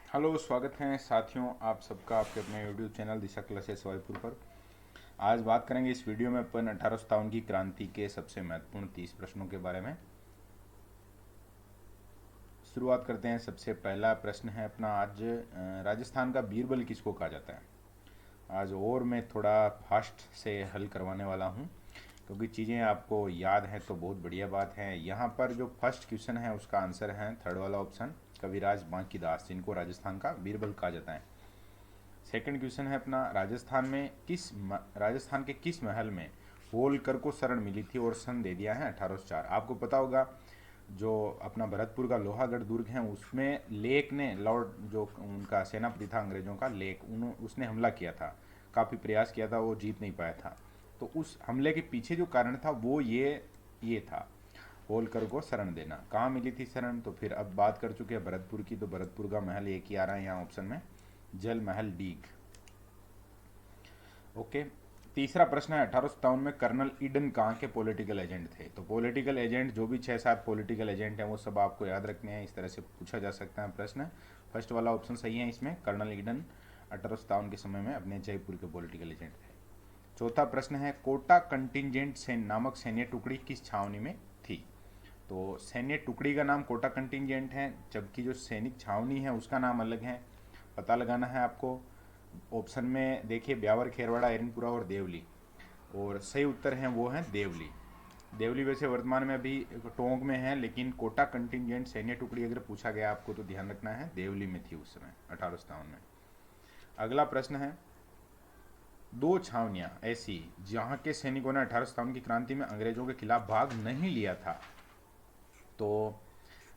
Hello, स्वागत है साथियों आप सबका आपके अपने यूट्यूब चैनल दिशा क्लासेस वाईपुर पर। आज बात करेंगे इस वीडियो में अपन 1857 की क्रांति के सबसे महत्वपूर्ण 30 प्रश्नों के बारे में। शुरुआत करते हैं। सबसे पहला प्रश्न है अपना आज, राजस्थान का बीरबल किसको कहा जाता है। आज और मैं थोड़ा फास्ट से हल करवाने वाला हूँ क्योंकि चीज़ें आपको याद हैं तो बहुत बढ़िया बात है। यहाँ पर जो फर्स्ट क्वेश्चन है उसका आंसर है थर्ड वाला ऑप्शन, कविराज बांकीदास, जिनको राजस्थान का बीरबल कहा जाता है। सेकंड क्वेश्चन है अपना, राजस्थान के किस महल में होलकर को शरण मिली थी और सन दे दिया है 1804। आपको पता होगा जो अपना भरतपुर का लोहागढ़ दुर्ग है उसमें लेक ने, लॉर्ड जो उनका सेनापति था अंग्रेजों का, लेक उसने हमला किया था, काफ़ी प्रयास किया था, वो जीत नहीं पाया था। तो उस हमले के पीछे जो कारण था वो ये था, होलकर को शरण देना। कहाँ मिली थी शरण, तो फिर अब बात कर चुके हैं भरतपुर की, तो भरतपुर का महल एक ही आ रहा है यहाँ ऑप्शन में, जल महल डीग। ओके। तीसरा प्रश्न है, 1857 में कर्नल ईडन कहाँ के पॉलिटिकल एजेंट थे। तो पॉलिटिकल एजेंट जो भी 6-7 पॉलिटिकल एजेंट हैं वो सब आपको याद रखने हैं, इस तरह से पूछा जा सकता है प्रश्न। फर्स्ट वाला ऑप्शन सही है इसमें, कर्नल ईडन 1857 के समय में अपने जयपुर के पॉलिटिकल एजेंट थे। चौथा प्रश्न है, कोटा कंटिजेंट सेन नामक सैन्य टुकड़ी किस छावनी में थी। तो सैन्य टुकड़ी का नाम कोटा कंटिजेंट है, जबकि जो सैनिक छावनी है उसका नाम अलग है। पता लगाना है आपको। ऑप्शन में देखिए, ब्यावर, खेरवाड़ा, एरनपुरा और देवली, और सही उत्तर हैं वो हैं देवली। देवली वैसे वर्तमान में अभी टोंक में है, लेकिन कोटा कंटिजेंट सैन्य टुकड़ी अगर पूछा गया आपको तो ध्यान रखना है देवली में थी उस समय 1857 में। अगला प्रश्न है, दो छावनियां ऐसी जहां के सैनिकों ने 1857 की क्रांति में अंग्रेजों के खिलाफ भाग नहीं लिया था। तो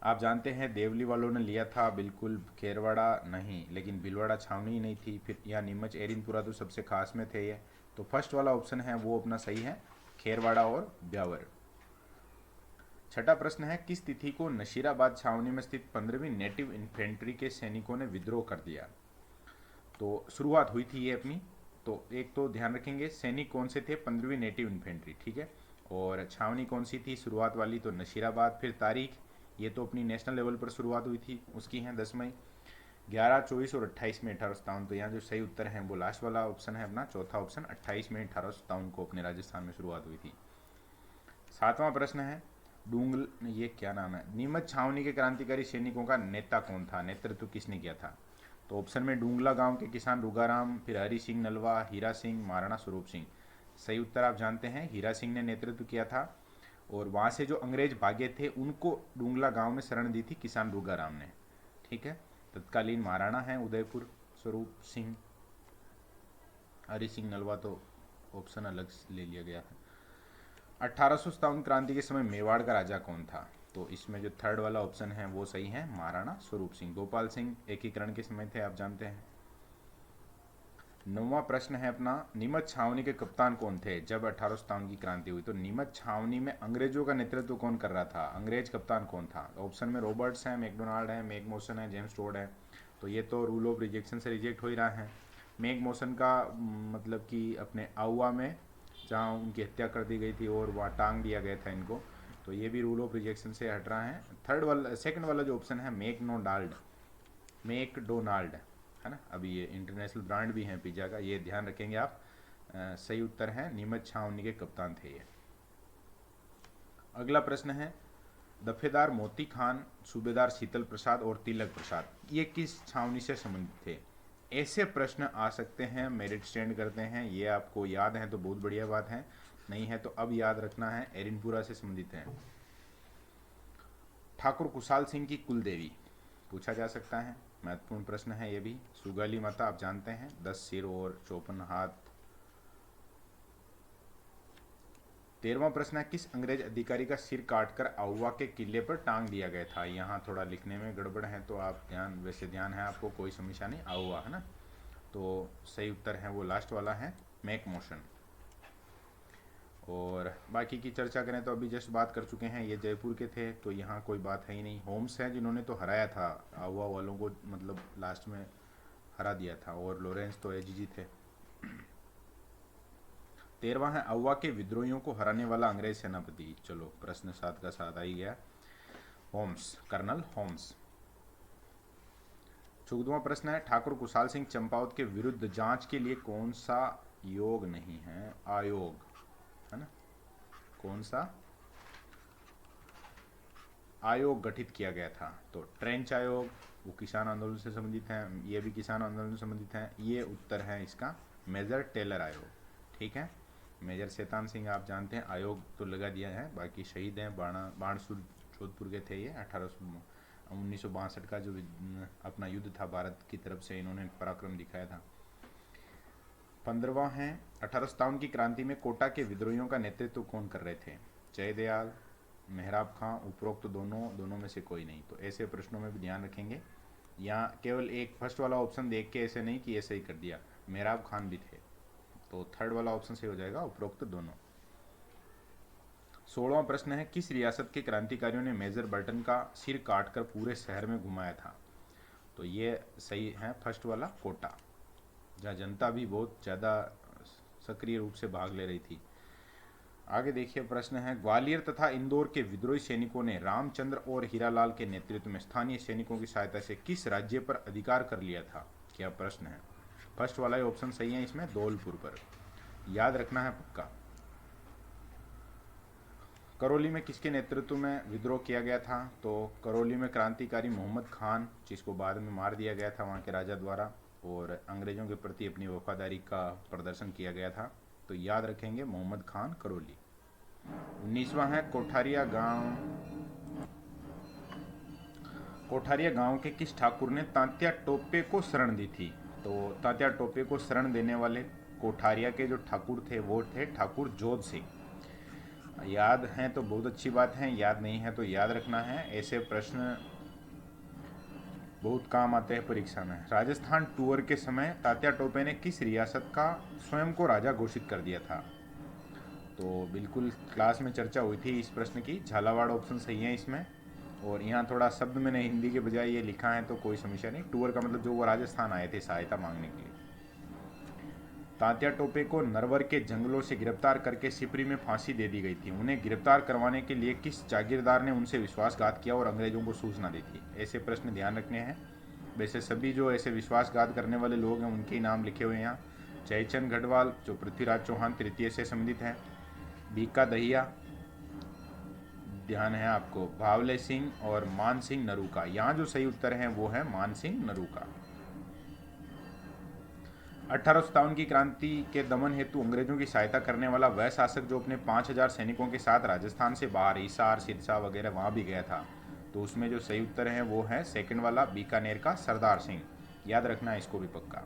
आप जानते हैं देवली वालों ने लिया था बिल्कुल, खेरवाड़ा नहीं, लेकिन भीलवाड़ा छावनी नहीं थी, फिर यहाँ नीमच, एरिनपुरा तो सबसे खास में थे ये। तो फर्स्ट वाला ऑप्शन है वो अपना सही है, खेरवाड़ा और ब्यावर। छठा प्रश्न है, किस तिथि को नशीराबाद छावनी में स्थित 15वीं नेटिव इन्फेंट्री के सैनिकों ने विद्रोह कर दिया। तो शुरुआत हुई थी ये अपनी। तो एक तो ध्यान रखेंगे सैनिक कौन से थे, 15वीं नेटिव इन्फेंट्री, ठीक है। और छावनी कौन सी थी शुरुआत वाली, तो नशीराबाद। फिर तारीख, ये तो अपनी नेशनल लेवल पर शुरुआत हुई थी उसकी है 10 मई। 11, 24 और 28 में 1857। तो यहाँ जो सही उत्तर है वो लास्ट वाला ऑप्शन है अपना, चौथा ऑप्शन, 28 में 1857 को अपने राजस्थान में शुरुआत हुई थी। सातवां प्रश्न है, डूंगल, ये क्या नाम है, नीमच छावनी के क्रांतिकारी सैनिकों का नेता कौन था, नेतृत्व किसने किया था। तो ऑप्शन में डूंगला गांव के किसान रुगाराम, फिर हरि सिंह नलवा, हीरा सिंह, महाराणा स्वरूप सिंह। सही उत्तर आप जानते हैं, हीरा सिंह ने नेतृत्व किया था। और वहाँ से जो अंग्रेज भागे थे उनको डूंगला गांव में शरण दी थी किसान रुगाराम ने, ठीक है। तत्कालीन महाराणा हैं उदयपुर स्वरूप सिंह। हरि सिंह नलवा तो ऑप्शन अलग ले लिया गया है। 1857 क्रांति के समय मेवाड़ का राजा कौन था। तो इसमें जो थर्ड वाला ऑप्शन है वो सही है, महाराणा स्वरूप सिंह। गोपाल सिंह एकीकरण के समय थे, आप जानते हैं। नौवां प्रश्न है अपना, नीमच छावनी के कप्तान कौन थे जब 1857 की क्रांति हुई। तो नीमच छावनी में अंग्रेजों का नेतृत्व कौन कर रहा था, अंग्रेज कप्तान कौन था। ऑप्शन में रॉबर्ट्स है, मैकडोनाल्ड है, मेक मोशन है, जेम्स टोड है। तो ये तो रूल ऑफ रिजेक्शन से रिजेक्ट हो ही रहा है। मेक मोशन का मतलब कि अपने आउआ में जहाँ उनकी हत्या कर दी गई थी और वहाँ टांग दिया गया था इनको, तो ये भी रूल ऑफ रिजेक्शन से हट रहा है। थर्ड वाला, सेकंड वाला जो ऑप्शन है मैकडोनाल्ड है ना, अभी ये इंटरनेशनल ब्रांड भी है पिज़्ज़ा का, ये ध्यान रखेंगे आप। सही उत्तर है, नीमच छावनी के कप्तान थे ये। अगला प्रश्न है, दफेदार मोती खान, सूबेदार शीतल प्रसाद और तिलक प्रसाद ये किस छावनी से संबंधित थे। ऐसे प्रश्न आ सकते हैं, मेरिट स्टैंड करते हैं, ये आपको याद है तो बहुत बढ़िया बात है, नहीं है तो अब याद रखना है, एरिनपुरा से संबंधित है। ठाकुर कुशाल सिंह की कुल देवी पूछा जा सकता है, महत्वपूर्ण प्रश्न है ये भी। सुगाली माता आप जानते हैं, 10 सिर और 54 हाथ। 13वां प्रश्न है, किस अंग्रेज अधिकारी का सिर काटकर आउवा के किले पर टांग दिया गया था। यहाँ थोड़ा लिखने में गड़बड़ है तो आप ध्यान, वैसे ध्यान है आपको, कोई समस्या नहीं, आउवा है ना। तो सही उत्तर है वो लास्ट वाला है, मेक मोशन। और बाकी की चर्चा करें तो अभी जस्ट बात कर चुके हैं, ये जयपुर के थे तो यहाँ कोई बात है ही नहीं। होम्स है जिन्होंने तो हराया था आउवा वालों को, मतलब लास्ट में हरा दिया था, और लॉरेंस तो एजीजी थे। 13वां है, आउवा के विद्रोहियों को हराने वाला अंग्रेज सेनापति। चलो प्रश्न सात का साथ आ ही गया, होम्स, कर्नल होम्स। 14वां प्रश्न है, ठाकुर कुशाल सिंह चंपावत के विरुद्ध जांच के लिए कौन सा योग नहीं है, आयोग है ना, कौन सा आयोग गठित किया गया था? तो ट्रेंच आयोग, वो किसान आंदोलन से संबंधित है, ये भी किसान आंदोलन से संबंधित है, ये उत्तर है इसका मेजर टेलर आयोग। ठीक है, मेजर शैतान सिंह आप जानते हैं, आयोग तो लगा दिया है, बाकी शहीद हैं बाणसुर जोधपुर के थे ये। 1962 का जो अपना युद्ध था भारत की तरफ से, इन्होंने पराक्रम दिखाया था। 15वां है, 1857 की क्रांति में कोटा के विद्रोहियों का नेतृत्व कौन कर रहे थे? जयदयाल, मेहराब खां, उपरोक्त दोनों में से कोई नहीं। तो ऐसे प्रश्नों में भी ध्यान रखेंगे, यहाँ केवल एक फर्स्ट वाला ऑप्शन देख के ऐसे नहीं कि ऐसे ही कर दिया, मेहराब खान भी थे, तो थर्ड वाला ऑप्शन सही हो जाएगा, उपरोक्त दोनों। 16वां प्रश्न है, किस रियासत के क्रांतिकारियों ने मेजर बर्टन का सिर काटकर पूरे शहर में घुमाया था? तो ये सही है फर्स्ट वाला, कोटा, जहाँ जनता भी बहुत ज़्यादा सक्रिय रूप से भाग ले रही थी। आगे देखिए प्रश्न है, ग्वालियर तथा इंदौर के विद्रोही सैनिकों ने रामचंद्र और हीरालाल के नेतृत्व में स्थानीय सैनिकों की सहायता से किस राज्य पर अधिकार कर लिया था? क्या प्रश्न है? फर्स्ट वाला ही ऑप्शन सही है इसमें, धौलपुर पर, याद रखना है पक्का। करौली में किसके नेतृत्व में विद्रोह किया गया था? तो करौली में क्रांतिकारी मोहम्मद खान, जिसको बाद में मार दिया गया था वहाँ के राजा द्वारा, और अंग्रेजों के प्रति अपनी वफादारी का प्रदर्शन किया गया था, तो याद रखेंगे मोहम्मद खान, करौली। 19वां है, कोठारिया गांव के किस ठाकुर ने तात्या टोपे को शरण दी थी? तो तात्या टोपे को शरण देने वाले कोठारिया के जो ठाकुर थे वो थे ठाकुर जोध सिंह। याद है तो बहुत अच्छी बात है, याद नहीं है तो याद रखना है, ऐसे प्रश्न बहुत काम आते हैं परीक्षा में। राजस्थान टूर के समय तात्या टोपे ने किस रियासत का स्वयं को राजा घोषित कर दिया था? तो बिल्कुल क्लास में चर्चा हुई थी इस प्रश्न की, झालावाड़ ऑप्शन सही है इसमें। और यहाँ थोड़ा शब्द मैंने हिंदी के बजाय ये लिखा है तो कोई समस्या नहीं, टूर का मतलब जो वो राजस्थान आए थे सहायता मांगने के लिए। तात्या टोपे को नरवर के जंगलों से गिरफ्तार करके सिपरी में फांसी दे दी गई थी। उन्हें गिरफ्तार करवाने के लिए किस जागीरदार ने उनसे विश्वासघात किया और अंग्रेजों को सूचना दी थी? ऐसे प्रश्न ध्यान रखने हैं। वैसे सभी जो ऐसे विश्वासघात करने वाले लोग हैं उनके नाम लिखे हुए हैं यहाँ। जयचंद गढ़वाल जो पृथ्वीराज चौहान तृतीय से संबंधित हैं, बीका दहिया, ध्यान है आपको, भावले सिंह और मान सिंह नरूका। यहाँ जो सही उत्तर है वो है मान सिंह नरूका। 1857 की क्रांति के दमन हेतु अंग्रेजों की सहायता करने वाला वह शासक जो अपने 5000 सैनिकों के साथ राजस्थान से बाहर हिसार, सिरसा वगैरह वहां भी गया था, तो उसमें जो सही उत्तर है वो है सेकंड वाला, बीकानेर का सरदार सिंह। याद रखना है इसको भी पक्का।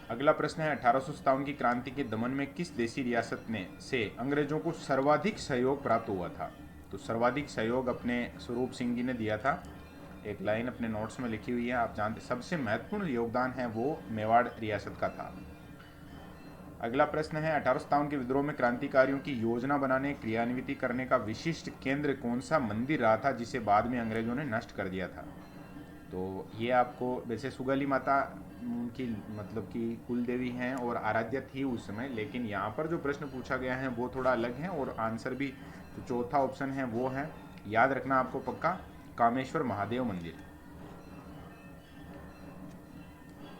अगला प्रश्न है, 1857 की क्रांति के दमन में किस देशी रियासत ने से अंग्रेजों को सर्वाधिक सहयोग प्राप्त हुआ था? तो सर्वाधिक सहयोग अपने स्वरूप सिंह जी ने दिया था, एक लाइन अपने नोट्स में लिखी हुई है, आप जानते। सबसे महत्वपूर्ण योगदान है वो मेवाड़ रियासत का था। अगला प्रश्न है, 1857 के विद्रोह में क्रांतिकारियों की योजना बनाने, क्रियान्वित करने का विशिष्ट केंद्र कौन सा मंदिर रहा था जिसे बाद में अंग्रेजों ने नष्ट कर दिया था? तो ये आपको, वैसे सुगाली माता की मतलब कि कुल देवी हैं और आराध्या थी उस समय, लेकिन यहाँ पर जो प्रश्न पूछा गया है वो थोड़ा अलग है और आंसर भी जो चौथा ऑप्शन है वो है, याद रखना आपको पक्का, कामेश्वर महादेव मंदिर।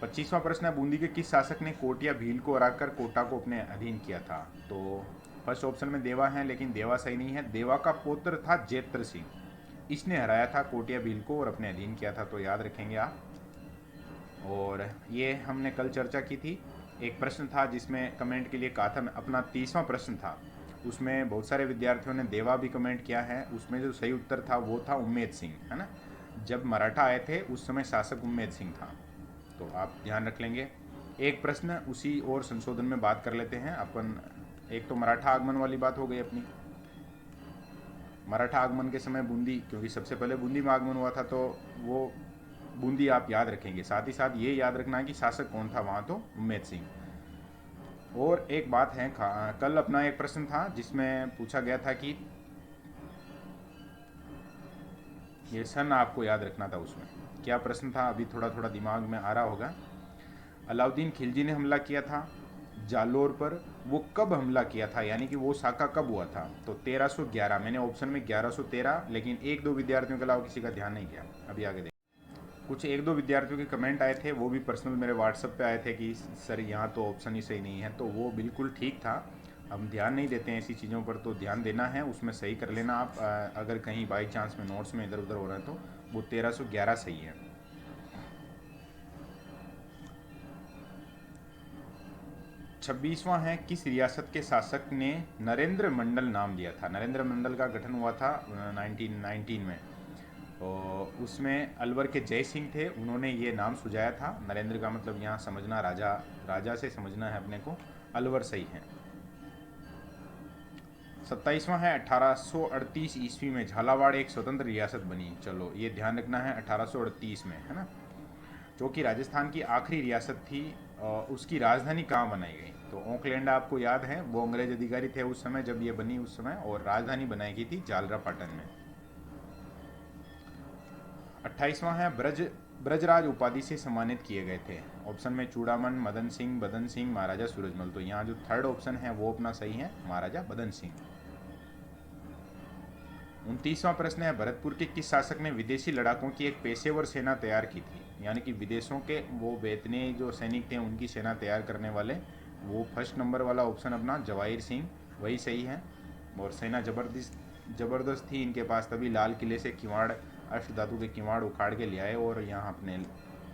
25वां प्रश्न है, बूंदी के किस शासक ने कोट या भील को हराकर कोटा को अपने अधीन किया था? तो फर्स्ट ऑप्शन में देवा है, लेकिन देवा सही नहीं है, देवा का पुत्र था जेत्र सिंह, इसने हराया था कोटिया भील को और अपने अधीन किया था, तो याद रखेंगे आप। और ये हमने कल चर्चा की थी, एक प्रश्न था जिसमें कमेंट के लिए कहा था, अपना 30वां प्रश्न था, उसमें बहुत सारे विद्यार्थियों ने देवा भी कमेंट किया है, उसमें जो सही उत्तर था वो था उम्मेद सिंह, है ना। जब मराठा आए थे उस समय शासक उम्मेद सिंह था, तो आप ध्यान रख लेंगे। एक प्रश्न उसी और संशोधन में बात कर लेते हैं अपन। एक तो मराठा आगमन वाली बात हो गई अपनी, मराठा आगमन के समय बूंदी, क्योंकि सबसे पहले बूंदी में आगमन हुआ था, तो वो बूंदी आप याद रखेंगे। साथ ही साथ ये याद रखना है कि शासक कौन था वहाँ, तो उम्मेद सिंह। और एक बात है, कल अपना एक प्रश्न था जिसमें पूछा गया था कि ये सन आपको याद रखना था, उसमें क्या प्रश्न था अभी थोड़ा थोड़ा दिमाग में आ रहा होगा। अलाउद्दीन खिलजी ने हमला किया था जालोर पर, वो कब हमला किया था, यानी कि वो साका कब हुआ था? तो 1311, मैंने ऑप्शन में 1113, लेकिन एक दो विद्यार्थियों के अलावा किसी का ध्यान नहीं किया। अभी आगे देखें। कुछ एक दो विद्यार्थियों के कमेंट आए थे, वो भी पर्सनल मेरे व्हाट्सएप पे आए थे कि सर यहाँ तो ऑप्शन ही सही नहीं है, तो वो बिल्कुल ठीक था। हम ध्यान नहीं देते हैं ऐसी चीज़ों पर, तो ध्यान देना है, उसमें सही कर लेना आप। अगर कहीं बाई चांस में नोट्स में इधर उधर हो रहा है तो वो 1311 सही है। 26वां है, किस रियासत के शासक ने नरेंद्र मंडल नाम दिया था? नरेंद्र मंडल का गठन हुआ था 1919 में, और उसमें अलवर के जय सिंह थे, उन्होंने ये नाम सुझाया था। नरेंद्र का मतलब यहाँ समझना राजा, राजा से समझना है अपने को। अलवर सही है। 27वां है, 1838 ईस्वी में झालावाड़ एक स्वतंत्र रियासत बनी। चलो ये ध्यान रखना है, 1838 में, है ना, जो कि राजस्थान की आखिरी रियासत थी। उसकी राजधानी कहाँ बनाई गई? तो ओकलैंड आपको याद है, वो अंग्रेज अधिकारी थे उस समय जब ये बनी उस समय, और राजधानी बनाई गई थी जालरापाटन में। 28वां है, ब्रजराज उपाधि से सम्मानित किए गए थे। ऑप्शन में चूड़ामन, मदन सिंह, बदन सिंह, महाराजा सूरजमल। तो यहाँ जो थर्ड ऑप्शन है वो अपना सही है, महाराजा बदन सिंह। 29वां प्रश्न है, भरतपुर के किस शासक ने विदेशी लड़ाकों की एक पेशेवर सेना तैयार की थी? यानी कि विदेशों के वो बेतने जो सैनिक थे उनकी सेना तैयार करने वाले, वो फर्स्ट नंबर वाला ऑप्शन अपना जवाहिर सिंह, वही सही है। और सेना जबरदस्त थी इनके पास, तभी लाल किले से किवाड़, अष्ट धातु के किवाड़ उखाड़ के ले आए और यहाँ अपने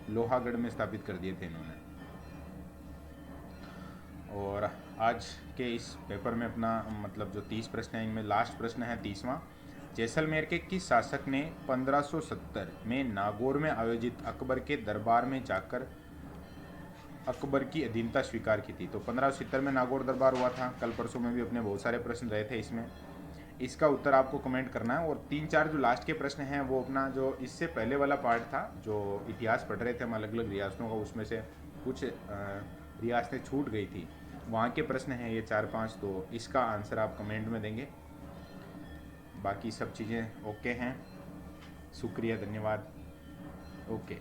लोहागढ़ में स्थापित कर दिए थे इन्होंने। और आज के इस पेपर में अपना मतलब जो 30 प्रश्न हैं इनमें लास्ट प्रश्न है 30वां, जैसलमेर के किस शासक ने 1570 में नागौर में आयोजित अकबर के दरबार में जाकर अकबर की अधीनता स्वीकार की थी? तो 1570 में नागौर दरबार हुआ था। कल परसों में भी अपने बहुत सारे प्रश्न रहे थे इसमें, इसका उत्तर आपको कमेंट करना है। और 3-4 जो लास्ट के प्रश्न हैं वो अपना जो इससे पहले वाला पार्ट था, जो इतिहास पढ़ रहे थे हम अलग अलग रियासतों का, उसमें से कुछ रियासतें छूट गई थी, वहाँ के प्रश्न हैं ये 4-5, तो इसका आंसर आप कमेंट में देंगे। बाकी सब चीज़ें ओके हैं। शुक्रिया, धन्यवाद, ओके।